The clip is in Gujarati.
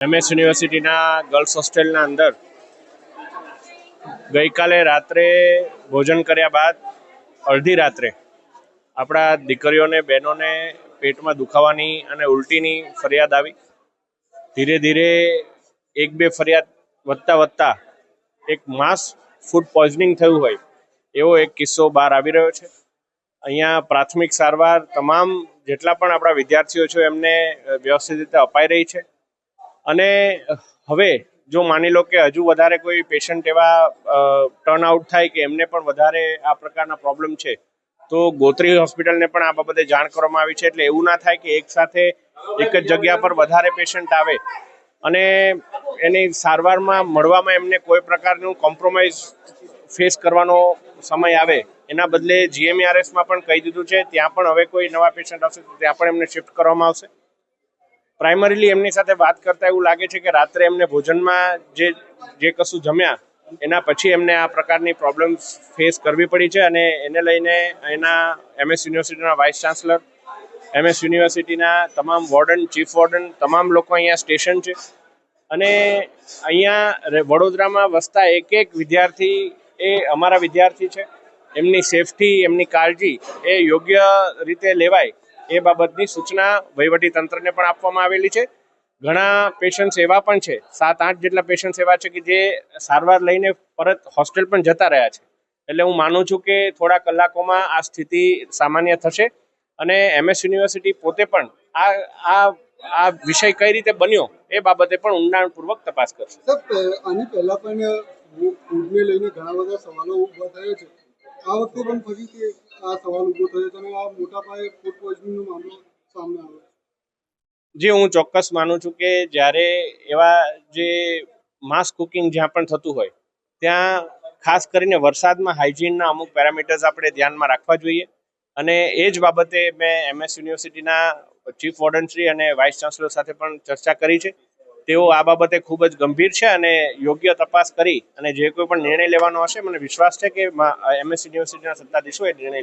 એમએસ યુનિવર્સિટીના ગર્લ્સ હોસ્ટેલના અંદર ગઈકાલે રાત્રે ભોજન કર્યા બાદ અડધી રાત્રે આપણા દીકરીઓને બહેનોને પેટમાં દુખાવાની અને ઉલટીની ફરિયાદ આવી. ધીરે ધીરે એક બે ફરિયાદ વધતા એક માસ ફૂડ પોઈઝનિંગ થયું હોય એવો એક કિસ્સો બહાર આવી રહ્યો છે. અહીંયા પ્રાથમિક સારવાર તમામ જેટલા પણ આપણા વિદ્યાર્થીઓ છે એમને વ્યવસ્થિત રીતે અપાઈ રહી છે. અને હવે જો માની લો કે હજુ વધારે કોઈ પેશન્ટ એવા ટર્ન આઉટ થાય કે એમને પણ વધારે આ પ્રકારના પ્રોબ્લેમ છે તો ગોત્રી હોસ્પિટલને પણ આ બાબતે જાણ કરવામાં આવી છે. એટલે એવું ના થાય કે એક સાથે એક જ જગ્યા પર વધારે પેશન્ટ આવે અને એની સારવારમાં મળવામાં એમને કોઈ પ્રકારનું કોમ્પ્રોમાઇઝ ફેસ કરવાનો સમય આવે. એના બદલે જીએમઈઆરએસમાં પણ કહી દીધું છે ત્યાં પણ હવે કોઈ નવા પેશન્ટ આવશે તો ત્યાં પણ એમને શિફ્ટ કરવામાં આવશે. પ્રાઇમરીલી એમની સાથે વાત કરતા એવું લાગે છે કે રાત્રે એમને ભોજનમાં જે કશું જમ્યા એના પછી એમને આ પ્રકારની પ્રોબ્લેમ્સ ફેસ કરવી પડી છે. અને એને લઈને એના એમએસ યુનિવર્સિટીના વાઇસ ચાન્સલર, એમએસ યુનિવર્સિટીના તમામ વોર્ડન, ચીફ વોર્ડન, તમામ લોકો અહીંયા સ્ટેશન છે. અને અહીંયા વડોદરામાં વસતા એક વિદ્યાર્થી એ અમારા વિદ્યાર્થી છે. એમની સેફટી, એમની કાળજી એ યોગ્ય રીતે લેવાય એ બાબતની સૂચના વહીવટી તંત્રને પણ આપવામાં આવેલી છે. ઘણા પેશન્ટ્સ એવા પણ છે, 7-8 જેટલા પેશન્ટ્સ એવા છે કે જે સારવાર લઈને પરત હોસ્ટેલ પણ જતા રહ્યા છે. એટલે હું માનું છું કે થોડા કલાકોમાં આ સ્થિતિ સામાન્ય થશે અને એમએસ યુનિવર્સિટી પોતે પણ આ વિષય કઈ રીતે બન્યો એ બાબતે પણ ઊંડાણપૂર્વક તપાસ કરશે. આની પહેલા પણ ફૂડને લઈને ઘણા બધા સવાલો ઉભા થયા છે. આ વખતે પણ ફરીથી આ સવાલ ઉભો થયો છે અને આ મોટા પાયે ફૂડ પોઈઝનિંગનો મામલો સામે આવ્યો. જે હું ચોક્કસ માનું છું કે જ્યારે એવા જે માસ કુકિંગ જ્યાં પણ થતું હોય ત્યાં ખાસ કરીને વરસાદમાં હાઇજીનના અમુક પેરામીટર્સ આપણે ધ્યાનમાં રાખવા જોઈએ. અને એ જ બાબતે મેં એમએસ યુનિવર્સિટીના ચીફ વોર્ડનશ્રી અને વાઇસ ચાન્સલર સાથે પણ ચર્ચા કરી છે. તેઓ આ બાબતે ખૂબ જ ગંભીર છે અને યોગ્ય તપાસ કરી અને જે કોઈ પણ નિર્ણય લેવાનો હશે મને વિશ્વાસ છે કે એમએસ યુનિવર્સિટીના સત્તાધીશો એ નિર્ણય